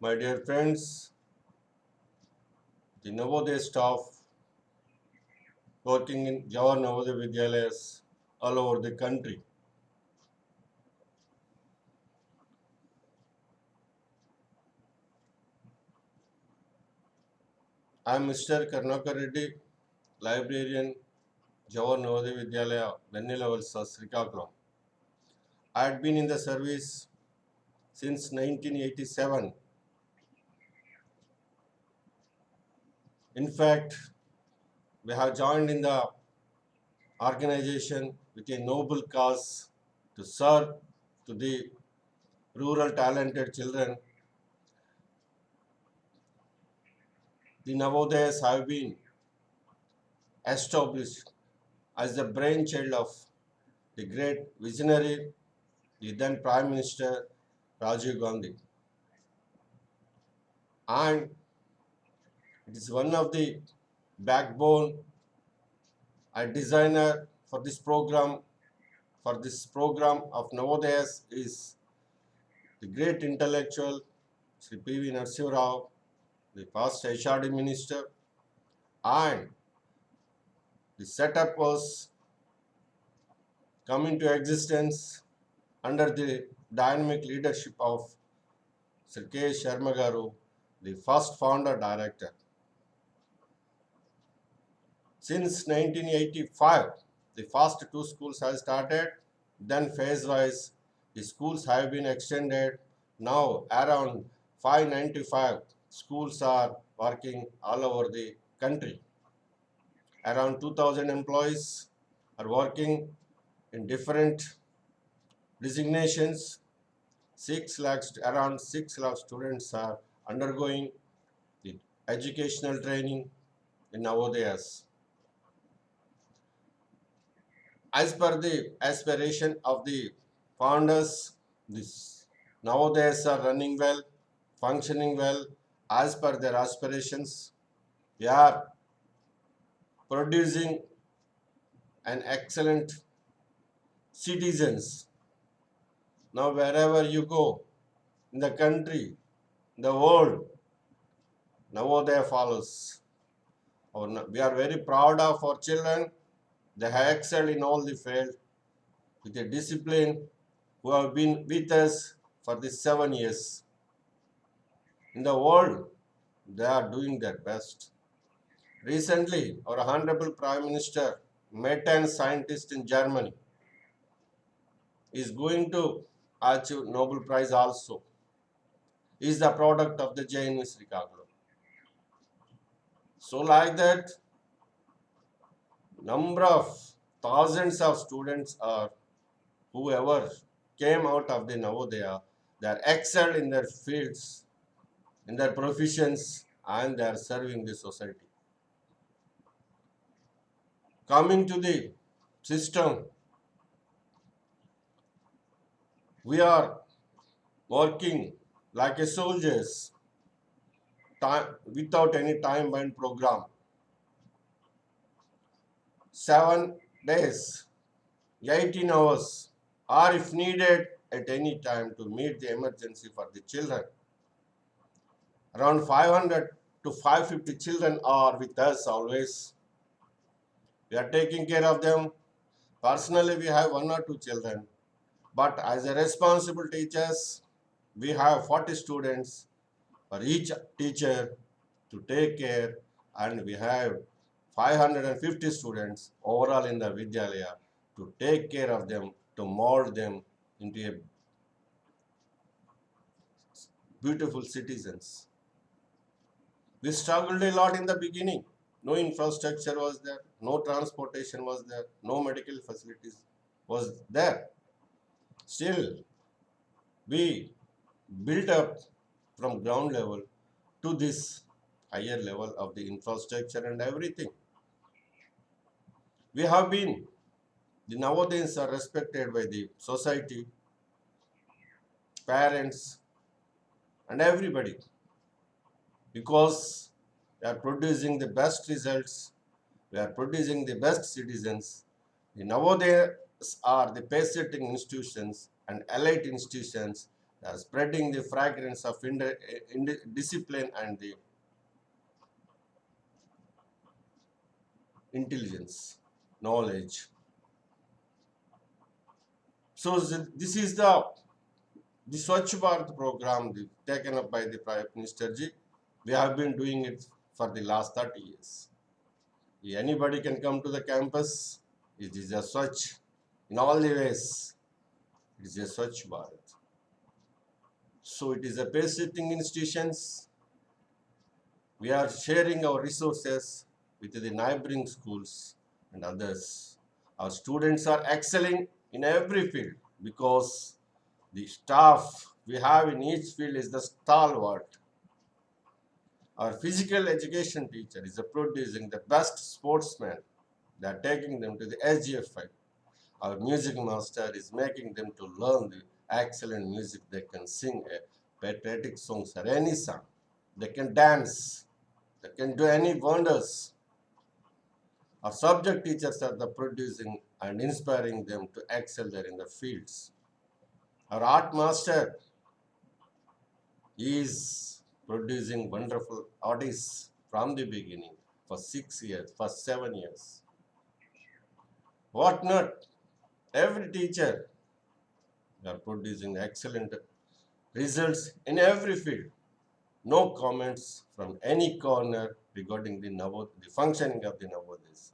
My dear friends, the Navodaya staff working in Jawahar Navodaya Vidyalayas all over the country. I am Mr. Karnakar Reddy, librarian, Jawahar Navodaya Vidyalaya, Vennila Valsa, Srikakulam. I had been in the service since 1987. In fact, we have joined in the organization with a noble cause to serve to the rural talented children. The Navodayas have been established as the brainchild of the great visionary, the then Prime Minister Rajiv Gandhi. And it is one of the backbone and designer for this program of Navodayas is the great intellectual Sri P.V. Narasimha Rao, the past HRD minister, and the setup was come into existence under the dynamic leadership of Sir K. Sharma Garu, the first founder director. Since 1985, the first two schools have started, then phase-wise, the schools have been extended. Now around 595 schools are working all over the country. Around 2000 employees are working in different designations. Around 6 lakh students are undergoing the educational training in Navodayas. As per the aspiration of the founders, this Navodayas are running well, functioning well as per their aspirations. We are producing an excellent citizens. Now wherever you go in the country, in the world, Navodaya follows. We are very proud of our children. They have excelled in all the field with a discipline who have been with us for these 7 years. In the world, they are doing their best. Recently, our Honorable Prime Minister met a scientist in Germany. He is going to achieve Nobel Prize also. He is the product of the JNV Srikakulam. So like that, number of thousands of students or whoever came out of the Navodaya, they are excelled in their fields, in their professions, and they are serving the society. Coming to the system, we are working like a soldiers without any time-bound program. 7 days, 18 hours, or if needed at any time to meet the emergency for the children. Around 500 to 550 children are with us always. We are taking care of them. Personally, we have 1 or 2 children. But as a responsible teachers, we have 40 students for each teacher to take care, and we have 550 students overall in the Vidyalaya to take care of them, to mold them into a beautiful citizens. We struggled a lot in the beginning. No infrastructure was there, no transportation was there, no medical facilities was there. Still, we built up from ground level to this higher level of the infrastructure and everything. We have been, the Navodayans are respected by the society, parents, and everybody because we are producing the best results, we are producing the best citizens. The Navodayas are the pace-setting institutions and elite institutions They are spreading the fragrance of discipline and the intelligence, knowledge. So this is the Swachh Bharat program taken up by the Prime Minister ji. We have been doing it for the last 30 years. Anybody can come to the campus. It is a Swachh in all the ways. It is a Swachh Bharat. So it is a basic institutions. We are sharing our resources with the neighboring schools and others. Our students are excelling in every field because the staff we have in each field is the stalwart. Our physical education teacher is producing the best sportsmen. They are taking them to the SGF5. Our music master is making them to learn the excellent music. They can sing patriotic songs or any song. They can dance. They can do any wonders. Our subject teachers are the producing and inspiring them to excel there in the fields. Our art master is producing wonderful artists from the beginning for 6 years, for 7 years. What not? Every teacher are producing excellent results in every field. No comments from any corner regarding the functioning of the Navodayas.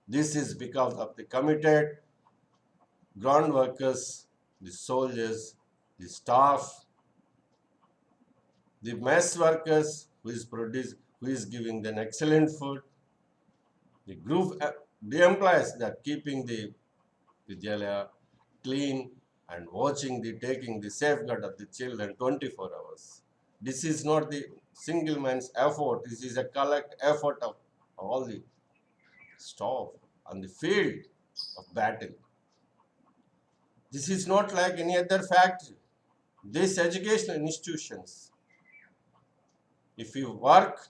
This is because of the committed ground workers, the soldiers, the staff, the mess workers who is giving them excellent food, the group, the employees that are keeping the Vidyalaya clean and taking the safeguard of the children 24 hours. This is not the single man's effort. This is a collective effort of all the staff on the field of battle. This is not like any other factory. These educational institutions, if you work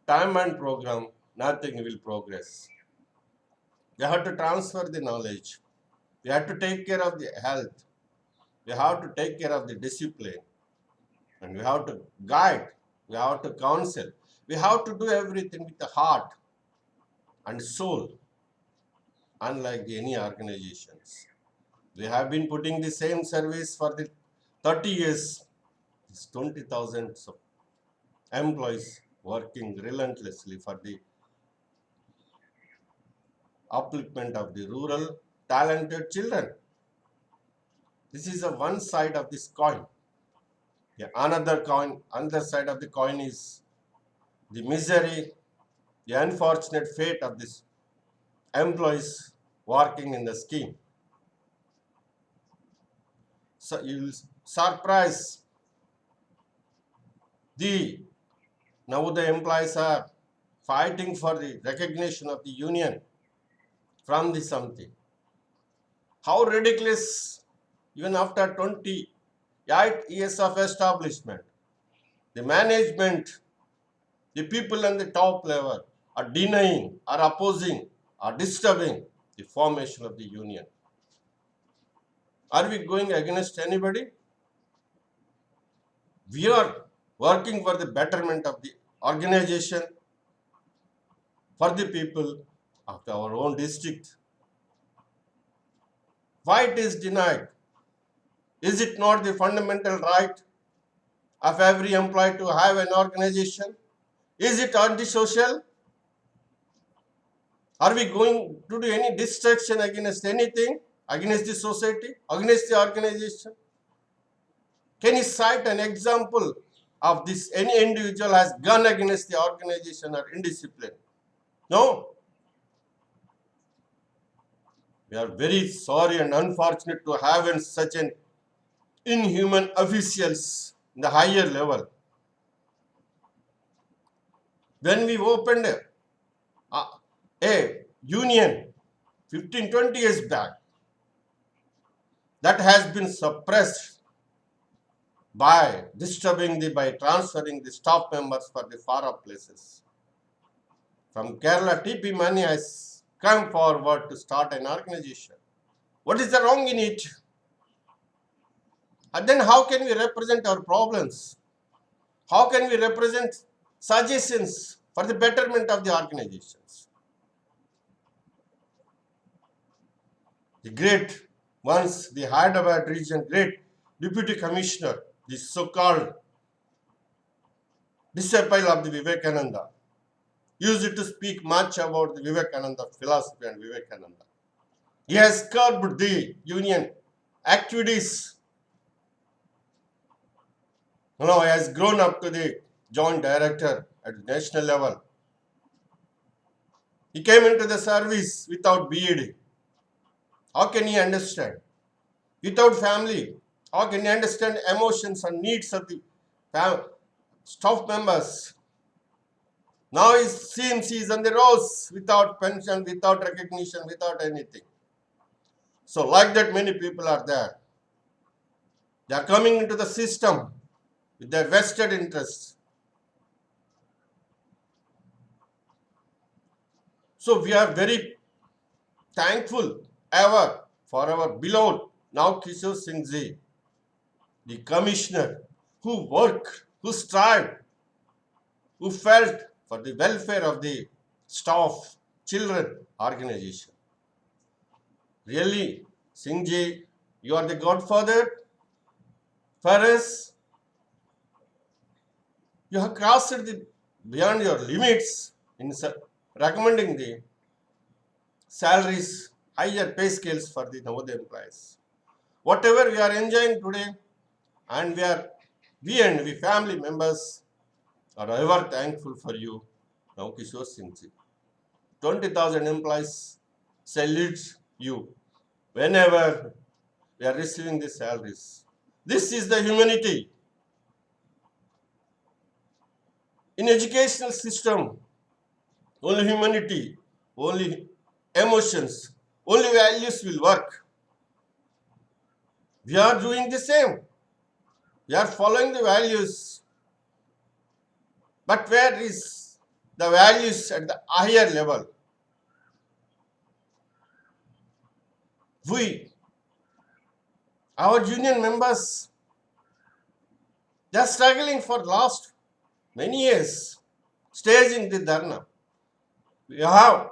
time and program, nothing will progress. We have to transfer the knowledge. We have to take care of the health. We have to take care of the discipline. And we have to guide. We have to counsel. We have to do everything with the heart and soul, unlike any organizations. We have been putting the same service for the 30 years. It's 20,000 employees working relentlessly for the upliftment of the rural talented children. This is one side of this coin. Another side of the coin is the misery, the unfortunate fate of these employees working in the scheme. So you will surprise now the employees are fighting for the recognition of the union from the something. How ridiculous, even after 28 years of establishment, the management, the people on the top level are denying, are opposing, are disturbing the formation of the union. Are we going against anybody? We are working for the betterment of the organization, for the people of our own district. Why it is denied? Is it not the fundamental right of every employee to have an organization? Is it antisocial? Are we going to do any destruction against anything, against the society, against the organization? Can you cite an example of this? Any individual has gone against the organization or indiscipline? No. We are very sorry and unfortunate to have such an inhuman officials in the higher level. When we opened a union 15-20 years back, that has been suppressed by transferring the staff members for the far off places. From Kerala, TP Mani has come forward to start an organization. What is the wrong in it? And then how can we represent our problems? How can we represent suggestions for the betterment of the organizations? The great, once the Hyderabad region great deputy commissioner, the so-called disciple of the Vivekananda, used to speak much about the Vivekananda philosophy and Vivekananda. He has curbed the union activities. Now he has grown up to the joint director at the national level. He came into the service without BEd. How can he understand? Without family, how can he understand emotions and needs of the staff members? Now it seems he is on the rolls without pension, without recognition, without anything. So like that, many people are there. They are coming into the system with their vested interests. So we are very thankful ever for our beloved now Kishore Singh Ji, the commissioner who worked, who strived, who felt for the welfare of the staff, children, organization. Really, Singh Ji, you are the godfather for us. You have crossed the beyond your limits in recommending the salaries, higher pay scales for the Navodaya employees. Whatever we are enjoying today, and we family members are ever thankful for you, now Kishore Singh Ji. 20,000 employees salute you whenever we are receiving the salaries. This is the humanity. In educational system, only humanity, only emotions, only values will work. We are doing the same. We are following the values. But where is the values at the higher level? We, our union members, they are struggling for last many years, staging the dharna. We have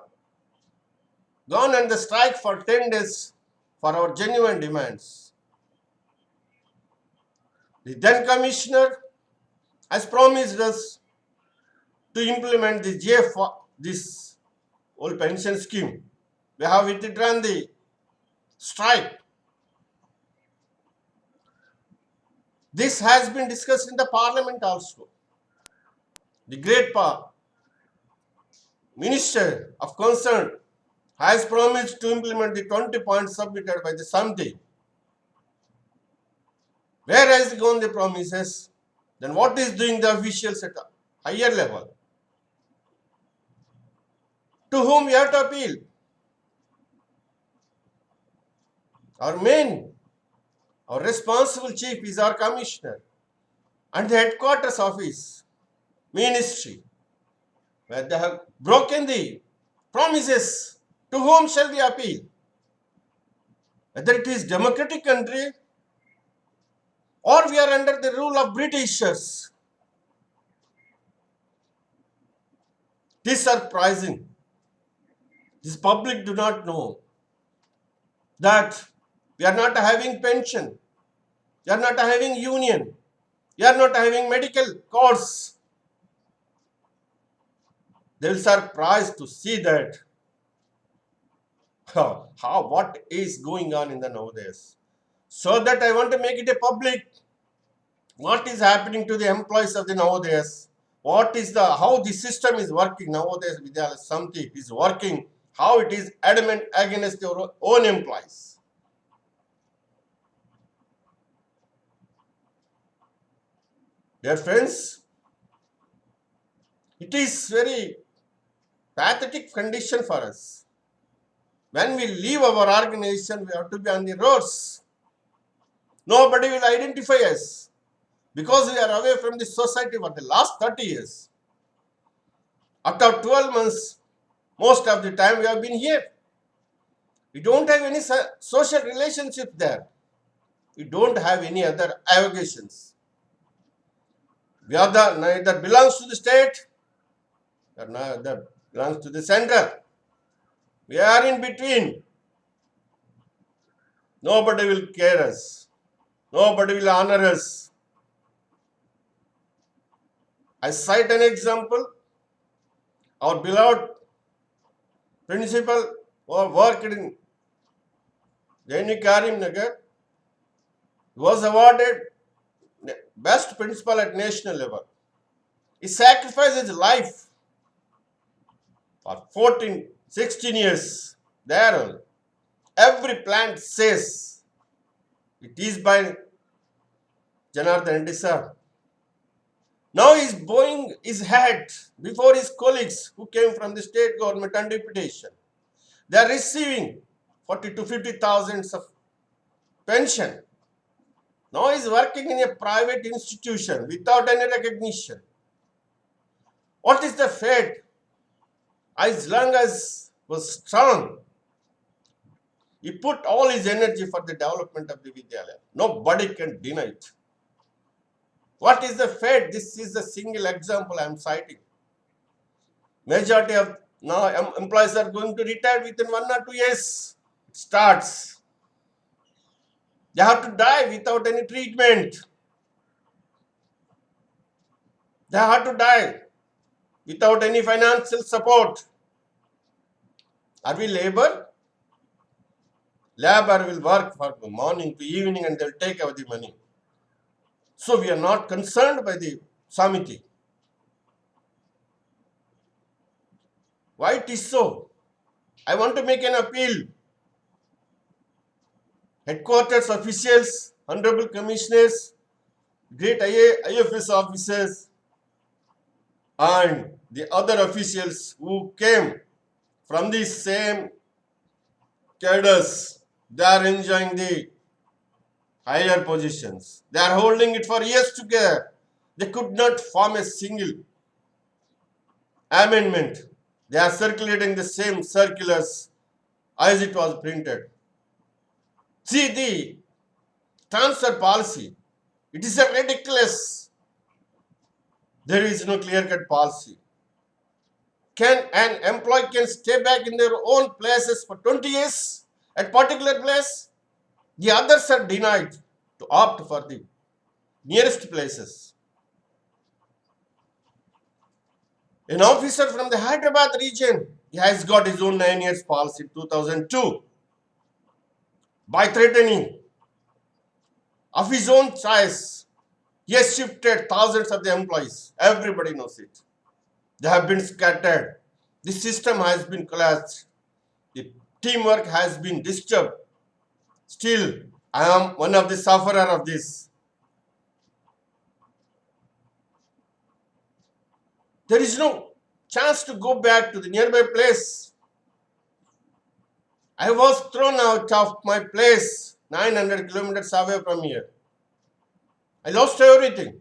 gone on the strike for 10 days for our genuine demands. The then commissioner has promised us to implement the GF, this old pension scheme. We have withdrawn the strike. This has been discussed in the parliament also. The great minister of concern has promised to implement the 20 points submitted by the Samti. Where has gone the promises? Then what is doing the officials at a higher level? To whom we have to appeal? Our responsible chief is our commissioner and the headquarters office, ministry, where they have broken the promises. To whom shall we appeal? Whether it is democratic country or we are under the rule of Britishers. It is surprising. This public do not know that we are not having pension, we are not having union, we are not having medical course. They will surprised to see that what is going on in the nowadays. So that I want to make it a public. What is happening to the employees of the nowadays? What is how the system is working nowadays? Vidyalaya Samiti is working. How it is adamant against your own employees. Dear friends, it is very pathetic condition for us. When we leave our organization, we have to be on the roads. Nobody will identify us because we are away from the society for the last 30 years. After 12 months, most of the time we have been here. We don't have any social relationship there. We don't have any other avocations. We are the neither belongs to the state or neither belongs to the center. We are in between. Nobody will care us. Nobody will honor us. I cite an example. Our beloved principal who worked in JNU Karim Nagar was awarded best principal at national level. He sacrificed his life for 14, 16 years there. Every plant says it is by Janardhan Reddy sir. Now he is bowing his head before his colleagues who came from the state government and deputation. They are receiving 40 to 50,000 of pension. Now he is working in a private institution without any recognition. What is the fate? As long as was strong, he put all his energy for the development of the Vidyalaya. Nobody can deny it. What is the fate? This is the single example I am citing. Majority of now employees are going to retire within 1 or 2 years. It starts. They have to die without any treatment. They have to die without any financial support. Are we labor? Labor will work from morning to evening and they'll take away the money. So we are not concerned by the Samiti. Why it is so? I want to make an appeal. Headquarters officials, honorable commissioners, great IFS officers, and the other officials who came from the same cadres, they are enjoying the higher positions. They are holding it for years together. They could not form a single amendment. They are circulating the same circulars as it was printed. See the transfer policy. It is a ridiculous. There is no clear-cut policy. Can an employee can stay back in their own places for 20 years at particular place? The others are denied to opt for the nearest places. An officer from the Hyderabad region, he has got his own 9 years policy in 2002. By threatening of his own choice, he has shifted thousands of the employees. Everybody knows it. They have been scattered. The system has been collapsed. The teamwork has been disturbed. Still, I am one of the sufferer of this. There is no chance to go back to the nearby place. I was thrown out of my place 900 kilometers away from here. I lost everything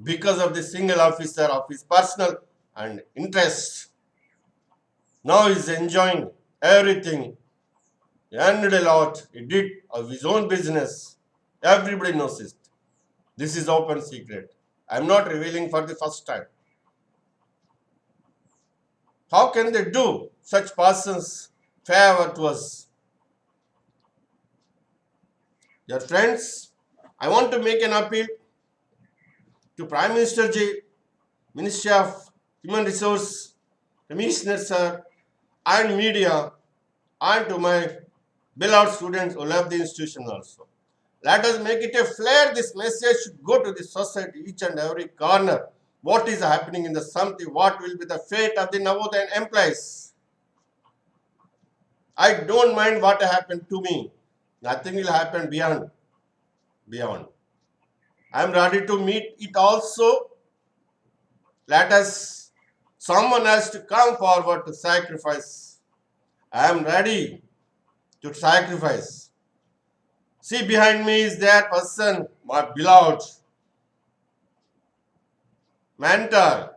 because of the single officer of his personal and interest. Now he is enjoying everything. He earned a lot. He did of his own business. Everybody knows it. This is open secret. I am not revealing for the first time. How can they do such persons favor to us? Dear friends, I want to make an appeal to Prime Minister Ji, Ministry of Human Resource, Commissioner Sir, and media, and to my beloved students who love the institution also. Let us make it a flare. This message should go to the society, each and every corner. What is happening in the Samiti? What will be the fate of the Navodaya employees? I don't mind what happened to me. Nothing will happen beyond. I am ready to meet it also. Let us, someone has to come forward to sacrifice. I am ready to sacrifice. See, behind me is that person, my beloved mentor.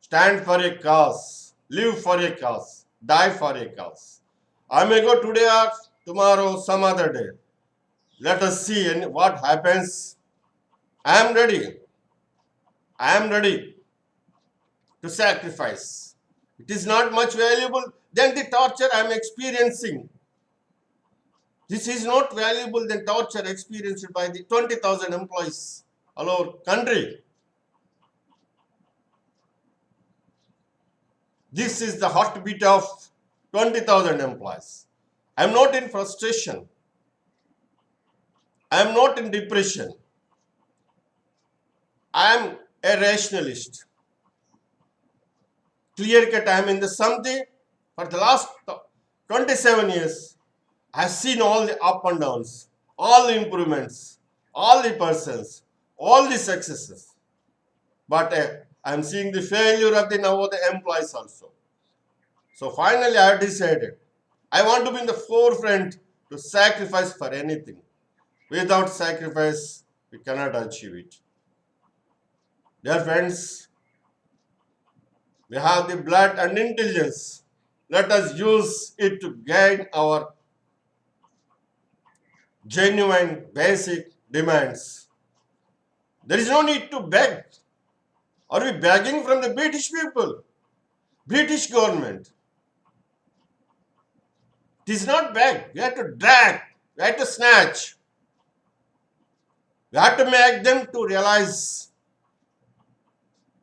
Stand for a cause, live for a cause, die for a cause. I may go today or tomorrow, some other day. Let us see what happens. I am ready. I am ready to sacrifice. It is not much valuable than the torture I am experiencing. This is not valuable than torture experienced by the 20,000 employees all over country. This is the heartbeat of 20,000 employees. I am not in frustration. I am not in depression. I am a rationalist. Clear cut, I am in the something. For the last 27 years, I have seen all the up and downs, all the improvements, all the persons, all the successes. But I am seeing the failure of the Navodaya employees also. So finally, I have decided I want to be in the forefront to sacrifice for anything. Without sacrifice, we cannot achieve it. Dear friends, we have the blood and intelligence. Let us use it to guide our genuine basic demands. There is no need to beg. Are we begging from the British people? British government? It is not beg. We have to drag. We have to snatch. We have to make them to realize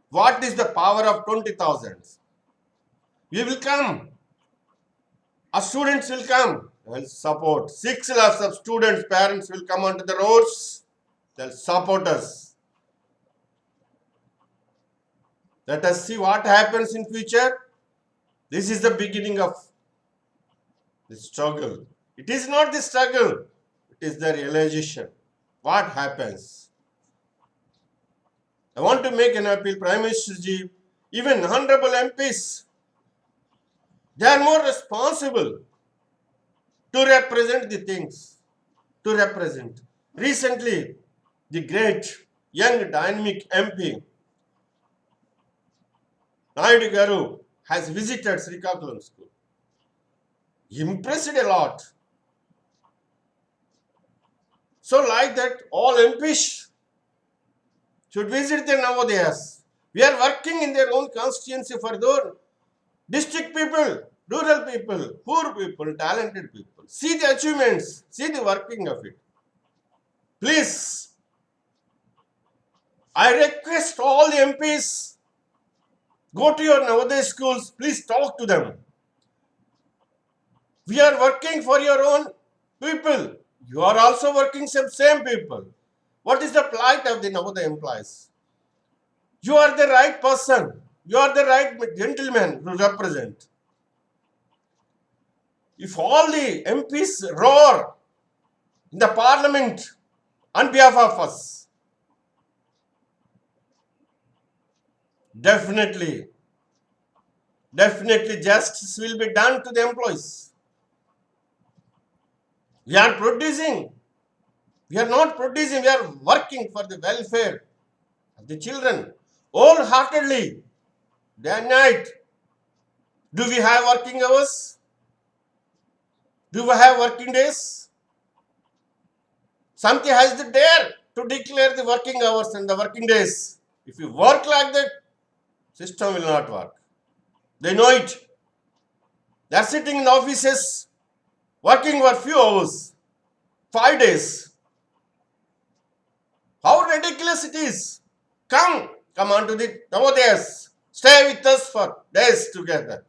what is the power of 20,000. We will come. Our students will come. They will support. 6 lakhs of students, parents will come onto the roads. They will support us. Let us see what happens in future. This is the beginning of the struggle. It is not the struggle. It is the realization. What happens? I want to make an appeal, Prime Minister Ji, even honorable MPs, they are more responsible to represent the things, to represent. Recently, the great young dynamic MP, Naidu Garu, has visited Srikakulam school. He impressed a lot. So like that, all MPs should visit the Navodayas. We are working in their own constituency for their district people, rural people, poor people, talented people. See the achievements, see the working of it. Please, I request all the MPs, go to your Navodaya schools, please talk to them. We are working for your own people. You are also working same people. What is the plight of the Navodaya employees? You are the right person. You are the right gentleman to represent. If all the MPs roar in the parliament on behalf of us, definitely justice will be done to the employees. We are producing. We are not producing. We are working for the welfare of the children wholeheartedly, day and night. Do we have working hours? Do we have working days? Something has the dare to declare the working hours and the working days. If you work like that, system will not work. They know it. They are sitting in offices, working for few hours, 5 days. How ridiculous it is. Come on to the Navodayas. Stay with us for days together.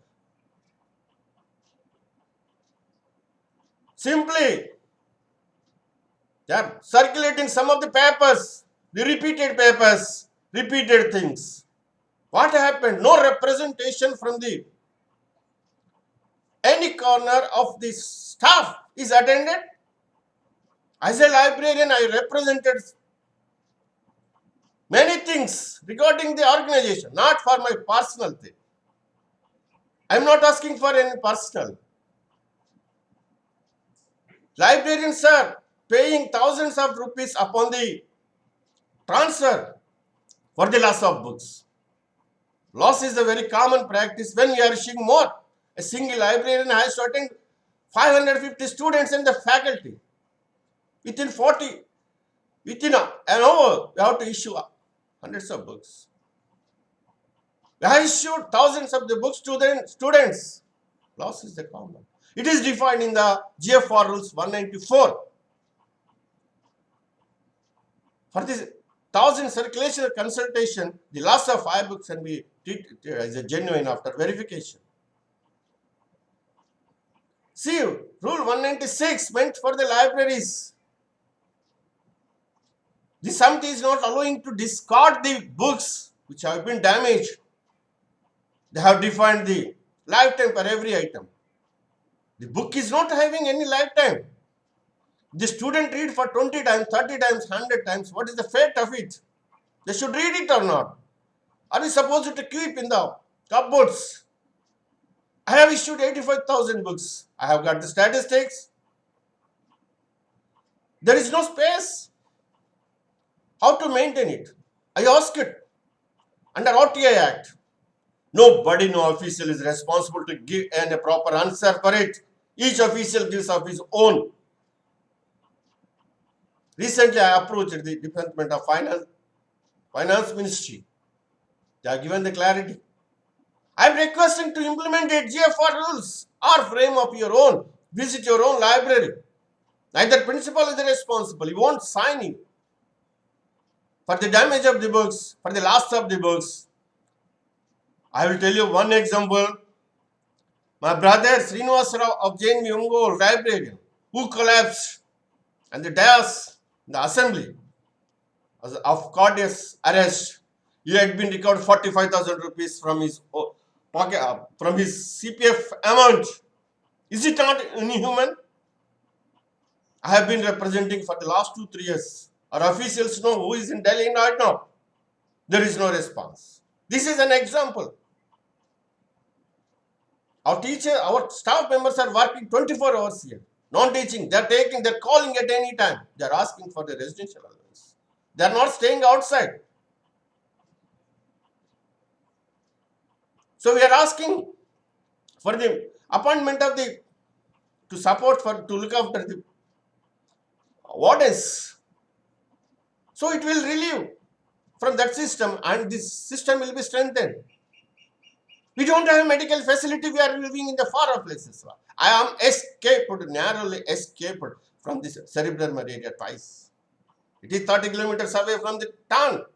Simply, they are circulating some of the papers, the repeated papers, repeated things. What happened? No representation from the any corner of the staff is attended. As a librarian, I represented many things regarding the organization, not for my personal thing. I am not asking for any personal. Librarians are paying thousands of rupees upon the transfer for the loss of books. Loss is a very common practice when we are issuing more. A single librarian has to attend 550 students and the faculty. Within an hour, we have to issue hundreds of books. We have issued thousands of the books to the students. Loss is the common. It is defined in the GFR rules 194. For this 1,000 circulation or consultation, the loss of 5 books can be treated as a genuine after verification. See, Rule 196 meant for the libraries. The summit is not allowing to discard the books which have been damaged. They have defined the lifetime for every item. The book is not having any lifetime. The student read for 20 times, 30 times, 100 times. What is the fate of it? They should read it or not? Are we supposed to keep in the cupboards? I have issued 85,000 books. I have got the statistics. There is no space. How to maintain it? I ask it. Under RTI Act, nobody, no official is responsible to give a proper answer for it. Each official gives of his own. Recently, I approached the Department of Finance Ministry. They have given the clarity. I am requesting to implement the GFR rules or frame of your own. Visit your own library. Neither principal is responsible. He won't sign it. For the damage of the books, for the loss of the books, I will tell you one example. My brother Srinivas Rao of JNV Ongole, librarian, who collapsed and the dais in the assembly of courteous arrest. He had been recovered 45,000 rupees from his pocket, from his CPF amount. Is it not inhuman? I have been representing for the last 2-3 years. Our officials know who is in Delhi right now. There is no response. This is an example. Our teacher, our staff members are working 24 hours here. Non-teaching, they're calling at any time. They're asking for the residential allowance. They're not staying outside. So we are asking for the appointment of the, to look after the wardens. So it will relieve from that system and this system will be strengthened. We don't have medical facility. We are living in the far off places. I am narrowly escaped from this cerebral malaria twice. It is 30 kilometers away from the town.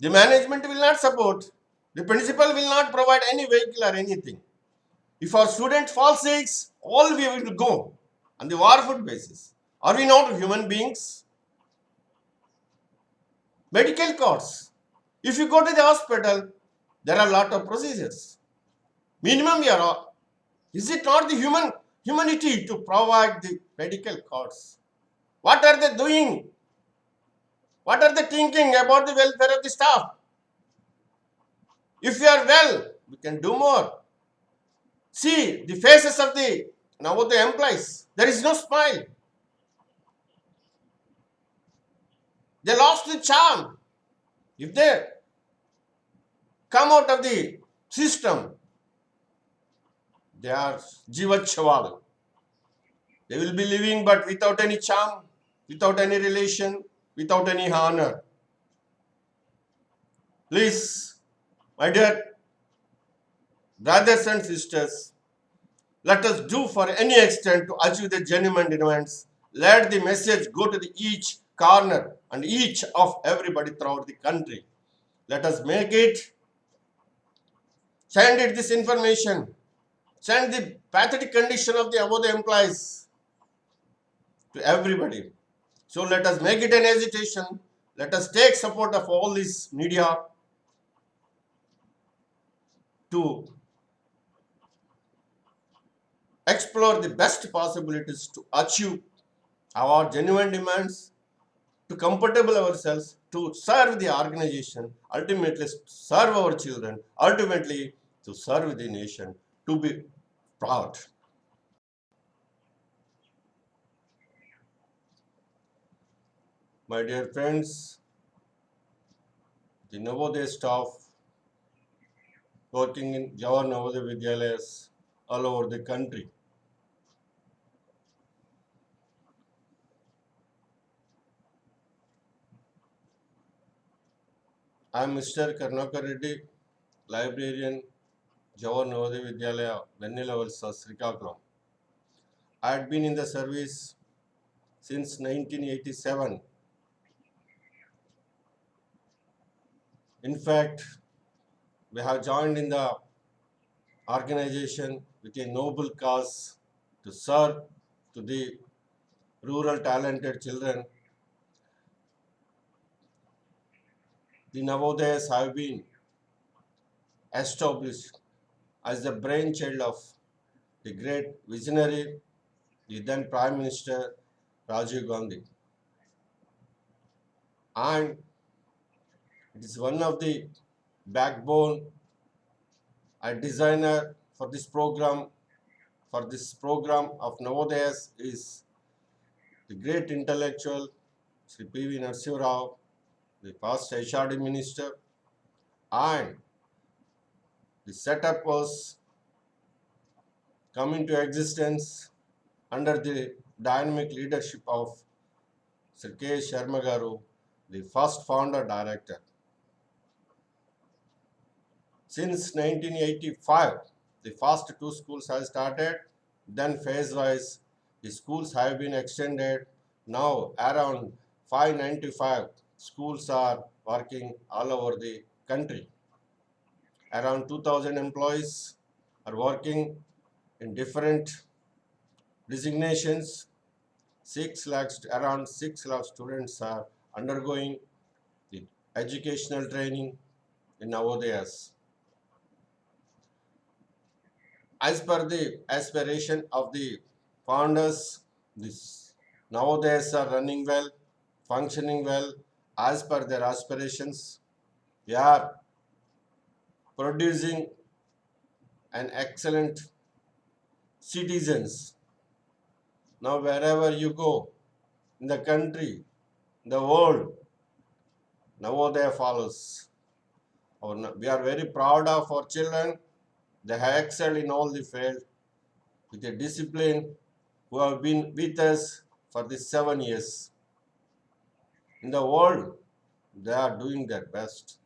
The management will not support. The principal will not provide any vehicle or anything. If our student falls sick, all we will go on the war food basis. Are we not human beings? Medical costs. If you go to the hospital, there are a lot of procedures. Minimum is it not the humanity to provide the medical costs? What are they doing? What are they thinking about the welfare of the staff? If you are well, we can do more. See the faces of the employees. There is no smile. They lost the charm. If they come out of the system, they are Jivat Chaval. They will be living but without any charm, without any relation, without any honor. Please, my dear brothers and sisters, let us do for any extent to achieve the genuine demands. Let the message go to each corner and each of everybody throughout the country. Let us make it. Send it this information. Send the pathetic condition of the above employees to everybody. So let us make it an agitation. Let us take support of all this media to explore the best possibilities to achieve our genuine demands, to comfortable ourselves, to serve the organization, ultimately serve our children, ultimately to serve the nation, to be proud. My dear friends, the Navodaya staff working in Jawahar Navodaya Vidyalayas all over the country. I am Mr. Karnakar Reddy, librarian, Jawahar Navodaya Vidyalaya, Vennila Valsa, Srikakulam. I had been in the service since 1987. In fact, we have joined in the organization with a noble cause to serve to the rural talented children. The Navodayas have been established as the brainchild of the great visionary, the then Prime Minister Rajiv Gandhi. And it is one of the backbone and designer for this program. For this program of Navodayas is the great intellectual Sri P.V. Narasimha Rao, the past HRD minister, and the setup was come into existence under the dynamic leadership of Sir K. Sharma Garu, the first founder director. Since 1985, the first two schools have started, then phase-wise, the schools have been extended. Now around 595 schools are working all over the country. Around 2,000 employees are working in different designations. 6 lakhs, around 6 lakh students are undergoing the educational training in Navodayas. As per the aspiration of the founders, this Navodayas are running well, functioning well as per their aspirations. We are producing an excellent citizens. Now wherever you go in the country, in the world, Navodaya follows. We are very proud of our children. They have excelled in all the field with a discipline who have been with us for these 7 years. In the world, they are doing their best.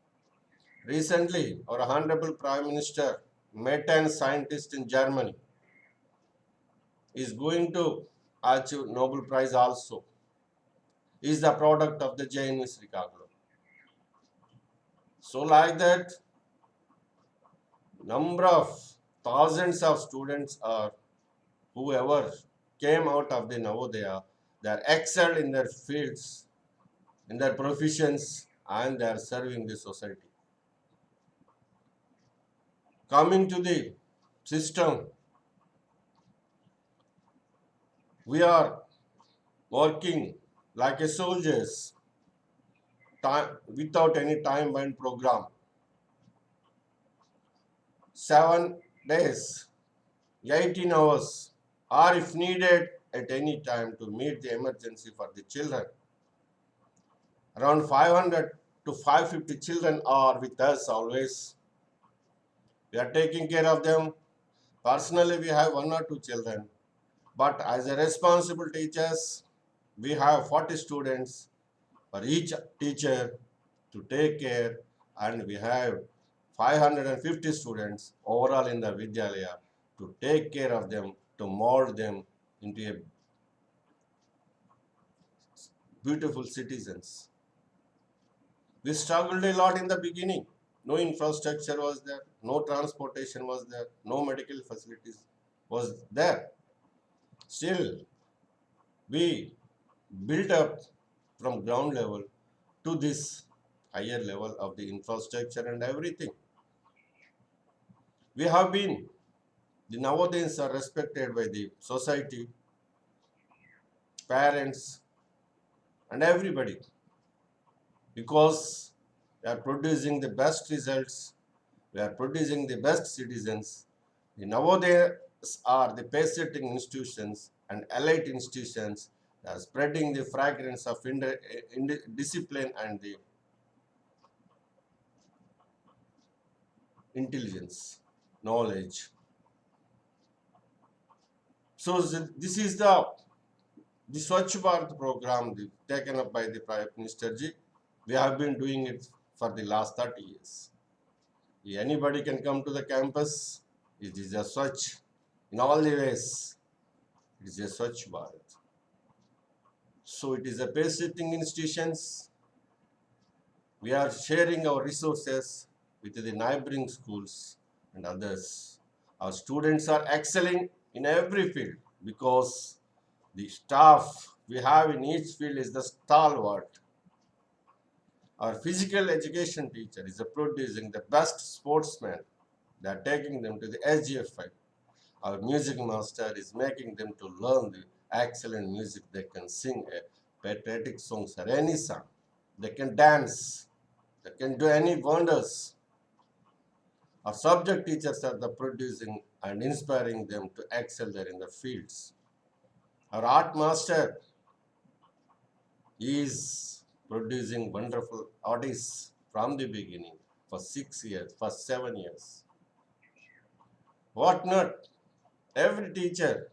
Recently, our Honorable Prime Minister met a scientist in Germany. He is going to achieve Nobel Prize also. He is the product of the JNV Srikakulam. So like that, number of thousands of students are whoever came out of the Navodaya, they are excelled in their fields, in their professions, and they are serving the society. Coming to the system, we are working like a soldiers without any time-bound program. 7 days, 18 hours, or if needed at any time to meet the emergency for the children. Around 500 to 550 children are with us always. We are taking care of them. Personally, we have 1 or 2 children. But as a responsible teachers, we have 40 students for each teacher to take care, and we have 550 students overall in the Vidyalaya to take care of them, to mold them into a beautiful citizens. We struggled a lot in the beginning. No infrastructure was there, no transportation was there, no medical facilities was there. Still, we built up from ground level to this higher level of the infrastructure and everything. We have been, the Navodayans are respected by the society, parents, and everybody because we are producing the best results, we are producing the best citizens. The Navodayas are the pace-setting institutions and elite institutions that are spreading the fragrance of discipline and the intelligence, knowledge. So this is the Swachh Bharat program taken up by the Prime Minister ji. We have been doing it for the last 30 years. Anybody can come to the campus. It is a Swachh in all the ways. It is a Swachh Bharat. So it is a pace-setting institutions. We are sharing our resources with the neighboring schools and others. Our students are excelling in every field because the staff we have in each field is the stalwart. Our physical education teacher is producing the best sportsmen. They are taking them to the SGF5. Our music master is making them to learn the excellent music. They can sing patriotic songs or any song. They can dance. They can do any wonders. Our subject teachers are the producing and inspiring them to excel there in the fields. Our art master is producing wonderful artists from the beginning for 6 years, for 7 years. What not? Every teacher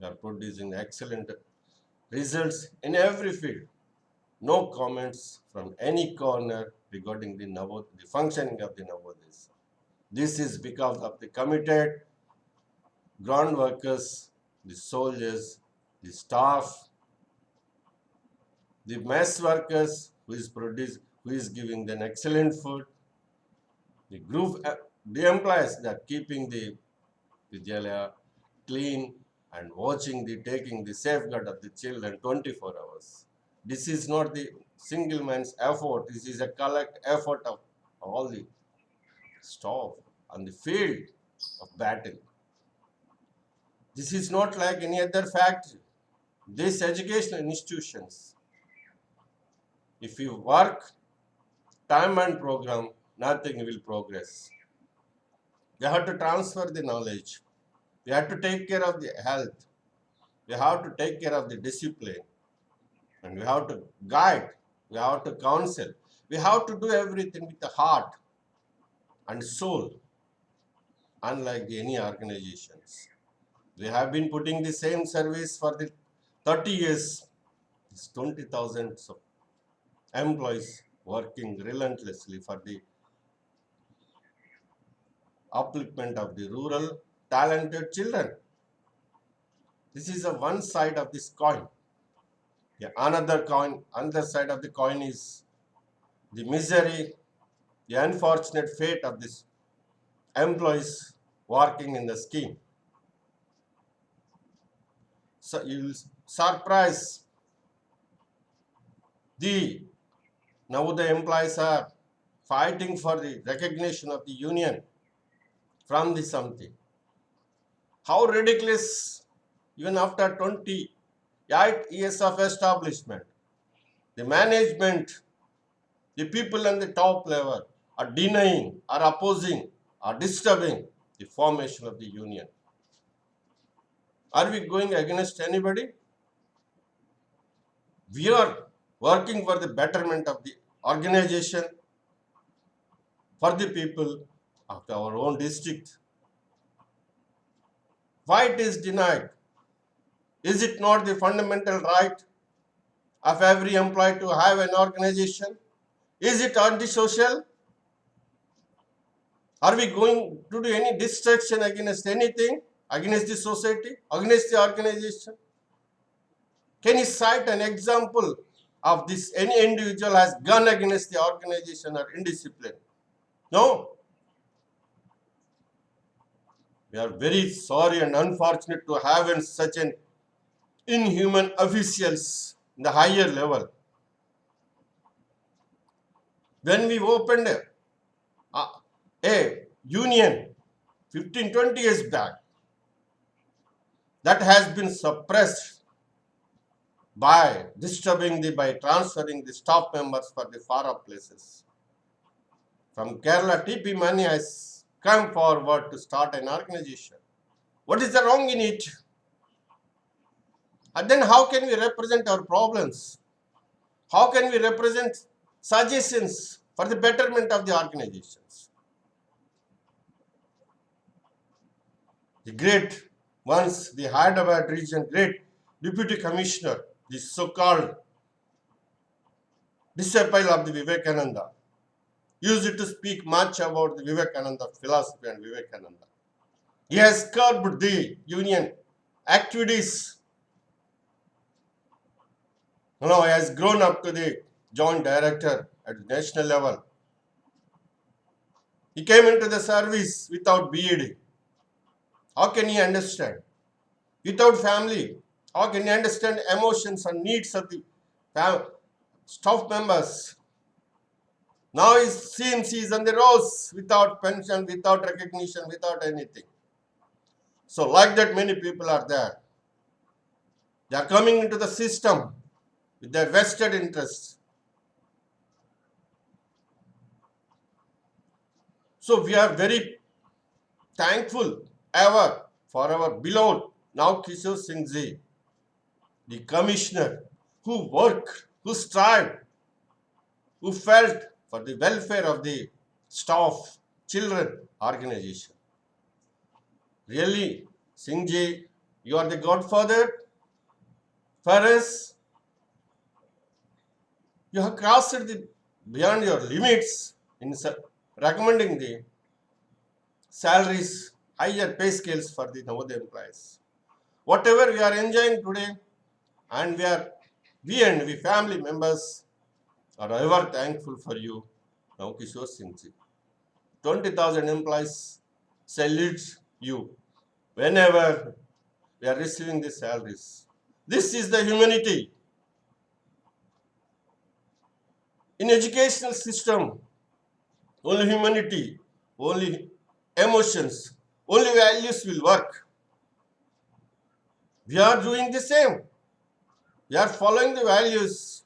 are producing excellent results in every field. No comments from any corner regarding the functioning of the Navodayas. This is because of the committed ground workers, the soldiers, the staff, the mess workers who is giving them excellent food, the group, the employees that keeping the Vidyalaya clean and taking the safeguard of the children 24 hours. This is not the single man's effort. This is a collective effort of all the staff on the field of battle. This is not like any other factory. These educational institutions, if you work time and program, nothing will progress. We have to transfer the knowledge. We have to take care of the health. We have to take care of the discipline. And we have to guide. We have to counsel. We have to do everything with the heart and soul, unlike any organizations. We have been putting the same service for the 30 years. It's 20,000 employees working relentlessly for the upliftment of the rural talented children. This is a one side of this coin. Another side of the coin is the misery, the unfortunate fate of these employees working in the scheme. So you will surprise the Navodaya employees are fighting for the recognition of the union from the something. How ridiculous, even after 28 years of establishment, the management, the people on the top level are denying, are opposing, are disturbing the formation of the union. Are we going against anybody? We are working for the betterment of the organization, for the people of our own district. Why it is denied? Is it not the fundamental right of every employee to have an organization? Is it antisocial? Are we going to do any destruction against anything, against the society, against the organization? Can you cite an example of this? Any individual has gone against the organization or indiscipline? No. We are very sorry and unfortunate to have such an inhuman officials in the higher level. When we opened a union 15-20 years back, that has been suppressed by by transferring the staff members for the far off places. From Kerala, TP Mani has come forward to start an organization. What is the wrong in it? And then how can we represent our problems? How can we represent suggestions for the betterment of the organizations? The great Once the Hyderabad region great deputy commissioner, the so-called disciple of the Vivekananda, used to speak much about the Vivekananda philosophy and Vivekananda. He has curbed the union activities. Now he has grown up to the joint director at the national level. He came into the service without BEd. How can he understand? Without family, how can he understand emotions and needs of the staff members? Now it seems he is on the rolls without pension, without recognition, without anything. So like that, many people are there. They are coming into the system with their vested interests. So we are very thankful ever for our beloved now Kishore Singh Ji, the commissioner who worked, who strived, who felt for the welfare of the staff, children, organization. Really, Singh Ji, you are the godfather for us. You have crossed the beyond your limits in recommending the salaries, higher pay scales for the Navodaya employees. Whatever we are enjoying today, and we family members are ever thankful for you, now Kishore Singh Ji. 20,000 employees salute you whenever we are receiving the salaries. This is the humanity. In educational system, only humanity, only emotions, only values will work. We are doing the same. We are following the values.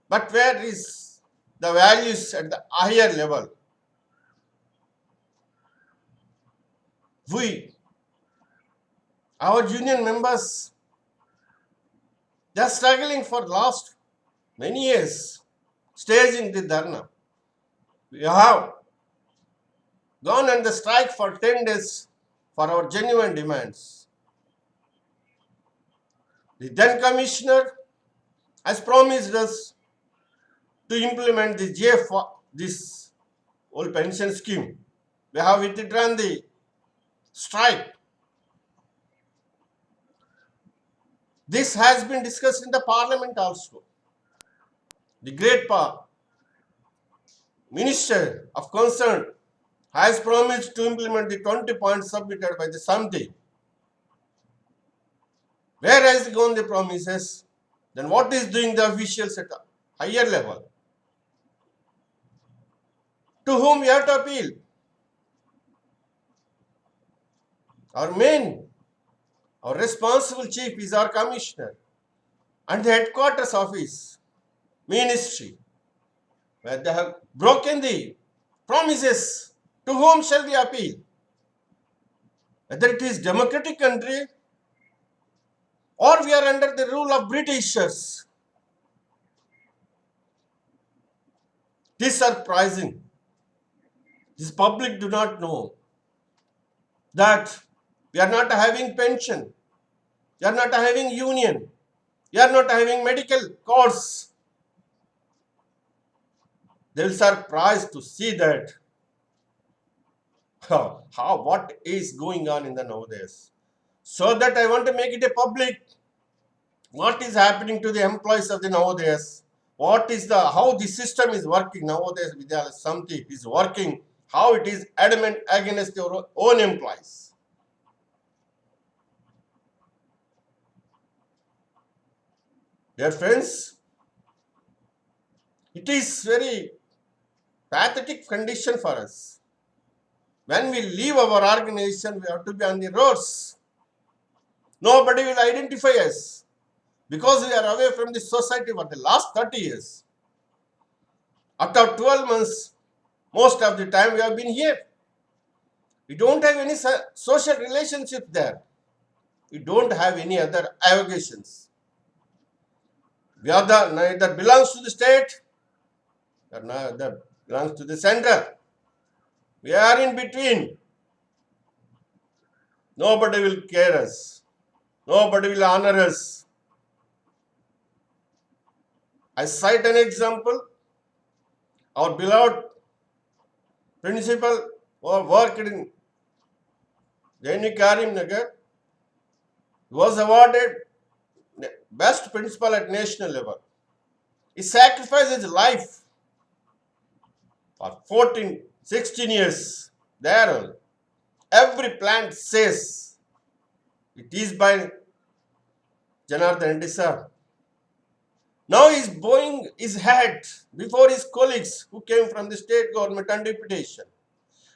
But where is the values at the higher level? Our union members, they are struggling for last many years, staging the dharna. We have gone on the strike for 10 days for our genuine demands. The then commissioner has promised us to implement the this old pension scheme. We have withdrawn the strike. This has been discussed in the parliament also. The great minister of concern has promised to implement the 20 points submitted by the Samti. Where has gone the promises? Then what is doing the officials at a higher level? To whom we have to appeal? Our responsible chief is our commissioner and the headquarters office, ministry, where they have broken the promises. To whom shall we appeal? Whether it is democratic country or we are under the rule of Britishers. It is surprising. This public do not know that we are not having pension, we are not having union, we are not having medical course. They will surprised to see that what is going on in the nowadays. So that I want to make it a public. What is happening to the employees of the nowadays? How the system is working nowadays? Vidyalaya Samti is working. How it is adamant against your own employees. Dear friends, it is very pathetic condition for us. When we leave our organization, we have to be on the roads. Nobody will identify us because we are away from the society for the last 30 years. After 12 months, most of the time we have been here. We don't have any social relationship there. We don't have any other avocations. We are neither belongs to the state, or neither belongs to the center. We are in between. Nobody will care us. Nobody will honor us. I cite an example. Our beloved principal who worked in Jaini Karim Nagar was awarded best principal at national level. He sacrificed his life for 14, 16 years. There, every plant says it is by Janardhan Reddy sir. Now he is bowing his head before his colleagues who came from the state government and deputation.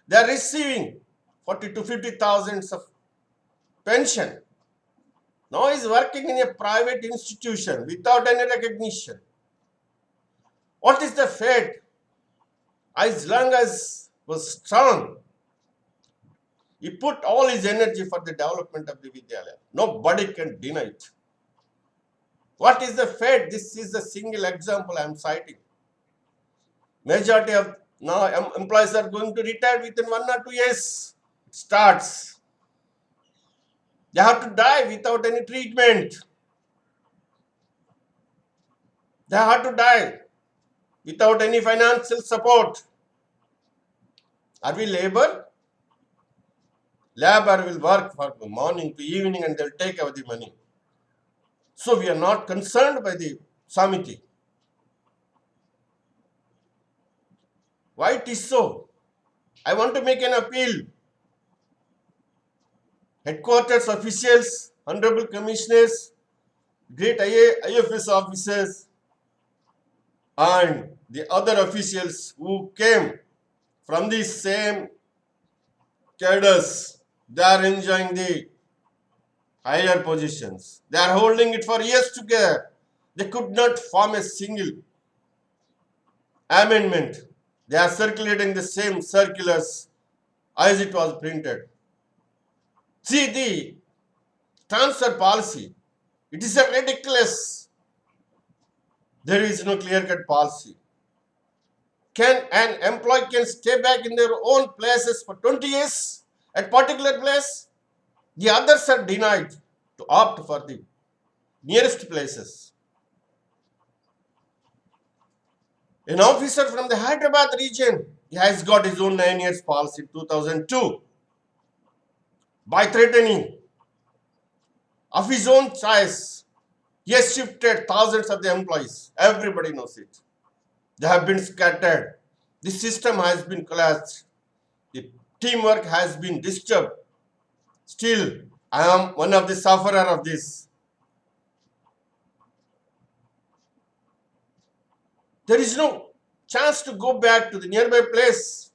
They are receiving 40 to 50,000 of pension. Now he is working in a private institution without any recognition. What is the fate? As long as was strong, he put all his energy for the development of the Vidyalaya. Nobody can deny it. What is the fate? This is a single example I am citing. Majority of now employees are going to retire within 1 or 2 years. It starts. They have to die without any treatment. They have to die without any financial support. Are we labor? Labor will work from morning to evening and they'll take away the money. So we are not concerned by the Samiti. Why it is so? I want to make an appeal. Headquarters officials, honorable commissioners, great IFS officers, and the other officials who came from the same cadres, they are enjoying the higher positions. They are holding it for years together. They could not form a single amendment. They are circulating the same circulars as it was printed. See the transfer policy. It is a ridiculous. There is no clear-cut policy. Can an employee can stay back in their own places for 20 years at particular place? The others are denied to opt for the nearest places. An officer from the Hyderabad region, he has got his own 9 years policy in 2002. By threatening of his own choice, he has shifted thousands of the employees. Everybody knows it. They have been scattered. The system has been collapsed. The teamwork has been disturbed. Still, I am one of the sufferer of this. There is no chance to go back to the nearby place.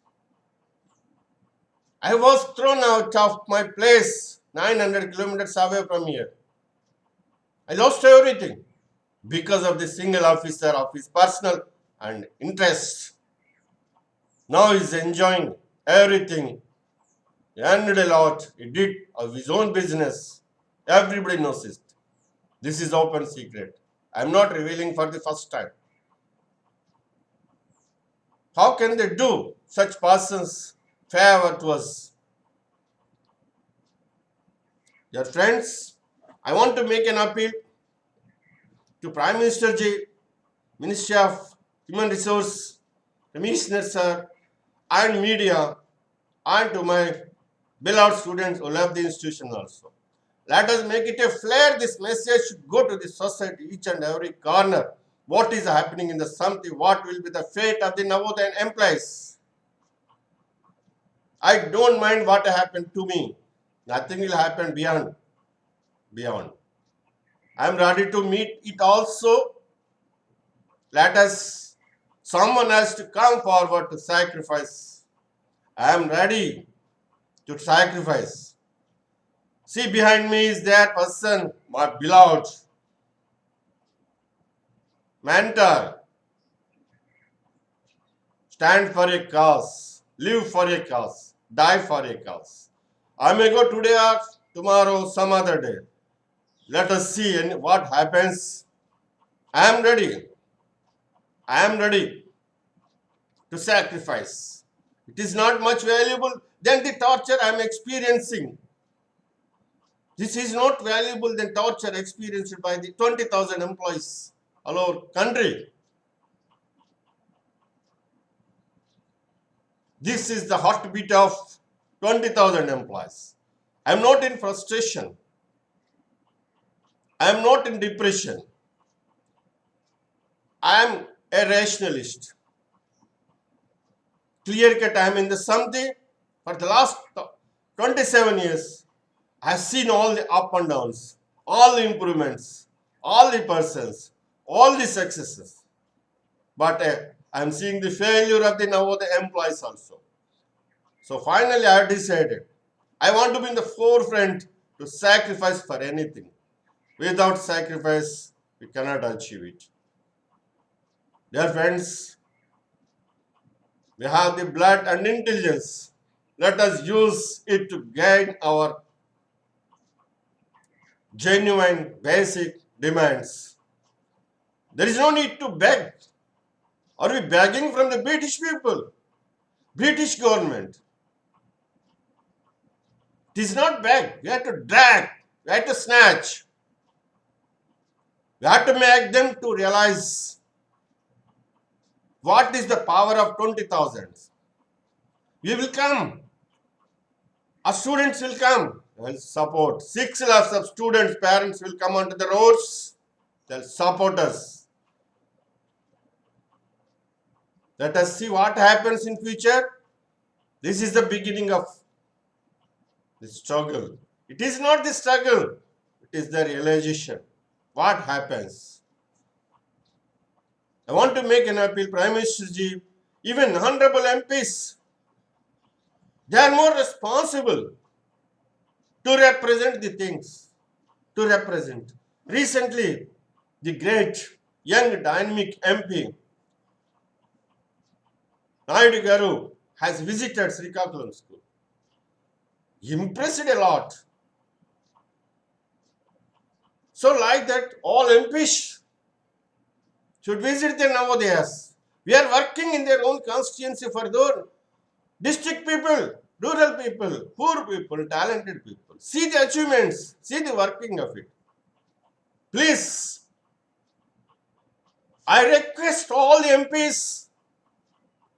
I was thrown out of my place 900 kilometers away from here. I lost everything because of the single officer of his personal and interest. Now he is enjoying everything. He earned a lot. He did of his own business. Everybody knows it. This is open secret. I am not revealing for the first time. How can they do such persons favor to us? Dear friends, I want to make an appeal to Prime Minister Ji, Ministry of Human Resource, Commissioner Sir, and media, and to my beloved students who love the institution also. Let us make it a flare. This message should go to the society, each and every corner. What is happening in the Samiti? What will be the fate of the Navodaya employees? I don't mind what happened to me. Nothing will happen beyond. I am ready to meet it also. Let us, someone has to come forward to sacrifice. I am ready to sacrifice. See, behind me is that person, my beloved mentor. Stand for a cause, live for a cause, die for a cause. I may go today or tomorrow, some other day. Let us see what happens. I am ready. I am ready to sacrifice. It is not much valuable than the torture I am experiencing. This is not valuable than torture experienced by the 20,000 employees all over country. This is the heartbeat of 20,000 employees. I am not in frustration. I am not in depression. I am a rationalist. Clear cut, I am in the something. For the last 27 years, I have seen all the up and downs, all the improvements, all the persons, all the successes. But I am seeing the failure of the Navodaya employees also. So finally, I have decided I want to be in the forefront to sacrifice for anything. Without sacrifice, we cannot achieve it. Dear friends, we have the blood and intelligence. Let us use it to gain our genuine basic demands. There is no need to beg. Are we begging from the British people? British government? It is not beg. We have to drag. We have to snatch. We have to make them to realize what is the power of 20,000. We will come. Our students will come. They'll support. 6 lakhs of students, parents will come onto the roads. They'll support us. Let us see what happens in future. This is the beginning of the struggle. It is not the struggle. It is the realization. What happens? I want to make an appeal, Prime Minister Ji, even honorable MPs, they are more responsible to represent the things, to represent. Recently, the great, young, dynamic MP, Naidu Garu, has visited Srikakulam School. Impressed a lot. So like that, all MPs should visit the Navodayas. We are working in their own constituency for their district people, rural people, poor people, talented people. See the achievements, see the working of it. Please, I request all the MPs,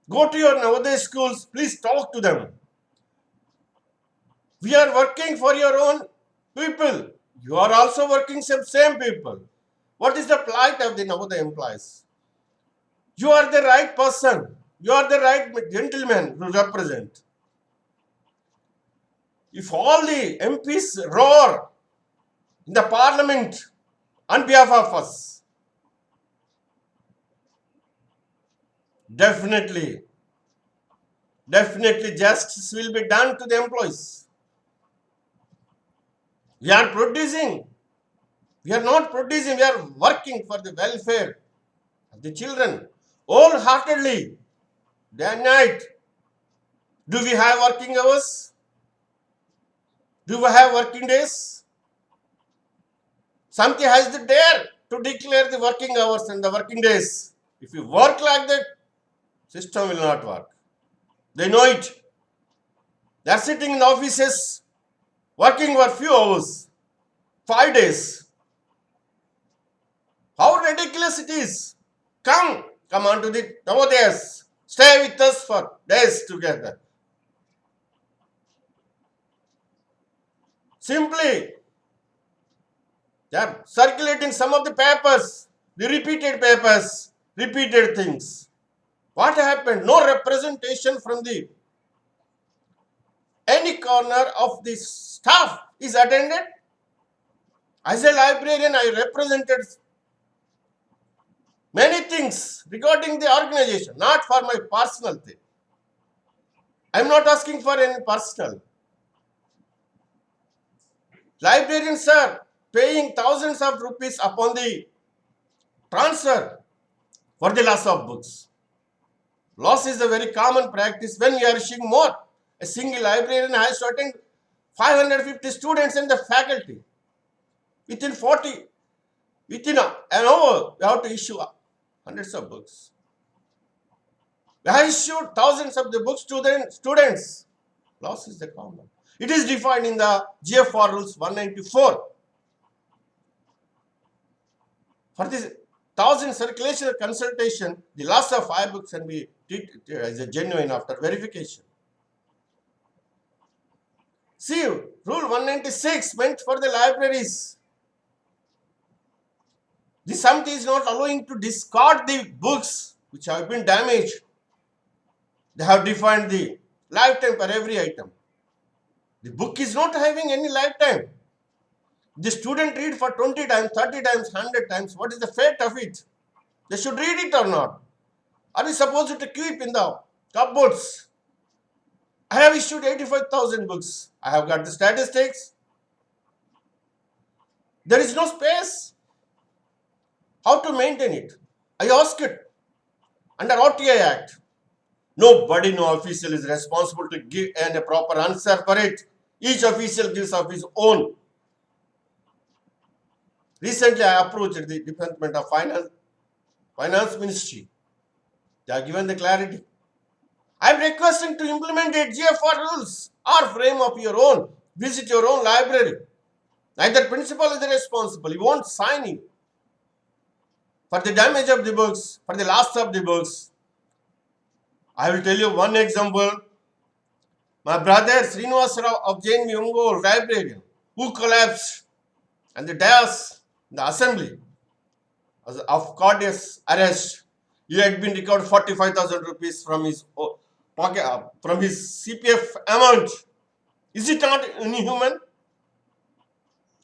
go to your Navodaya schools, please talk to them. We are working for your own people. You are also working same people. What is the plight of the Navodaya employees? You are the right person. You are the right gentleman to represent. If all the MPs roar in the parliament on behalf of us, definitely justice will be done to the employees. We are producing. We are not producing. We are working for the welfare of the children wholeheartedly, day and night. Do we have working hours? Do we have working days? Something has the dare to declare the working hours and the working days. If you work like that, system will not work. They know it. They are sitting in offices, working for few hours, 5 days. How ridiculous it is. Come on to the Navodayas. Stay with us for days together. Simply, they are circulating some of the papers, the repeated papers, repeated things. What happened? No representation from the any corner of the staff is attended. As a librarian, I represented many things regarding the organization, not for my personal thing. I am not asking for any personal. Librarians are paying thousands of rupees upon the transfer for the loss of books. Loss is a very common practice when we are issuing more. A single librarian has to attend 550 students and the faculty. Within an hour, we have to issue hundreds of books. We have issued thousands of the books to the students. Loss is the common. It is defined in the GFR rules 194. For this 1000 circulation or consultation, the loss of 5 books can be treated as a genuine after verification. See, Rule 196 meant for the libraries. The Samti is not allowing to discard the books which have been damaged. They have defined the lifetime for every item. The book is not having any lifetime. The student read for 20 times, 30 times, 100 times. What is the fate of it? They should read it or not? Are we supposed to keep in the cupboards? I have issued 85,000 books. I have got the statistics. There is no space. How to maintain it? I ask it. Under RTI Act, nobody, no official is responsible to give a proper answer for it. Each official gives of his own. Recently, I approached the Department of Finance Ministry. They have given the clarity. I am requesting to implement it, GFR rules or frame of your own. Visit your own library. Neither principal is responsible. He won't sign it. For the damage of the books, for the loss of the books, I will tell you one example. My brother Srinivas Rao of JNV Ongole librarian, who collapsed and the dais in the assembly of courteous arrest. He had been recovered 45,000 rupees from his pocket, from his CPF amount. Is it not inhuman?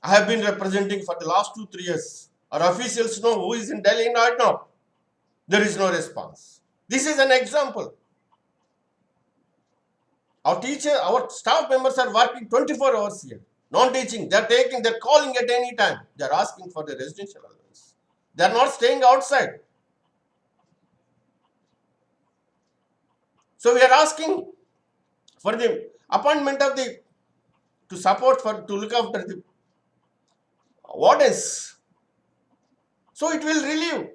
I have been representing for the last 2-3 years. Our officials know who is in Delhi right now. There is no response. This is an example. Our teacher, our staff members are working 24 hours here. Non-teaching, they're calling at any time. They're asking for the residential allowance. They're not staying outside. So we are asking for the appointment of the, to look after the wardens. So it will relieve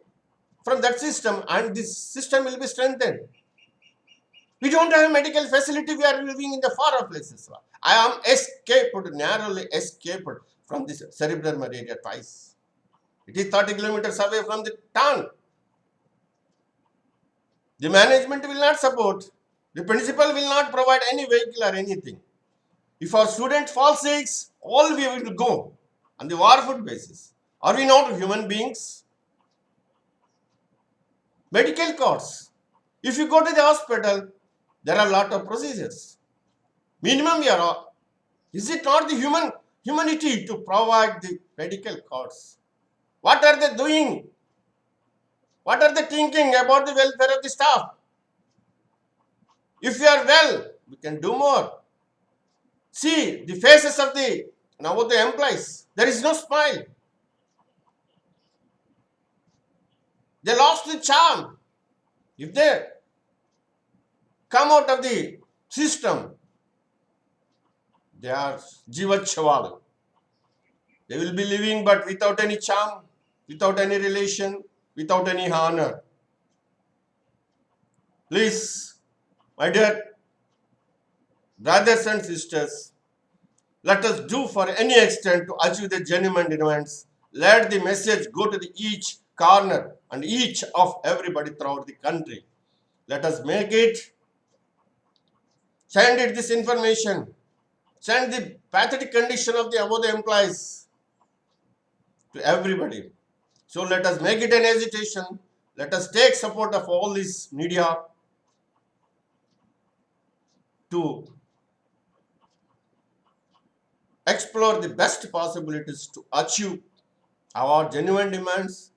from that system and this system will be strengthened. We don't have medical facility. We are living in the far off places. I am narrowly escaped from this cerebral malaria twice. It is 30 kilometers away from the town. The management will not support. The principal will not provide any vehicle or anything. If our student falls sick, all we will go on the war food basis. Are we not human beings? Medical cards. If you go to the hospital, there are a lot of procedures. Minimum, is it not the humanity to provide the medical cards? What are they doing? What are they thinking about the welfare of the staff? If you are well, we can do more. See the faces of the employees. There is no smile. They lost the charm. If they come out of the system, they are jivachaval. They will be living but without any charm, without any relation, without any honor. Please, my dear brothers and sisters, let us do for any extent to achieve the genuine demands. Let the message go to each corner and each of everybody throughout the country. Let us make it. Send it this information. Send the pathetic condition of the above employees to everybody. So let us make it an agitation. Let us take support of all this media to explore the best possibilities to achieve our genuine demands,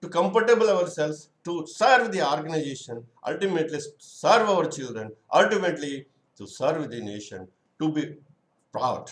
to comfortable ourselves, to serve the organization, ultimately serve our children, ultimately to serve the nation, to be proud.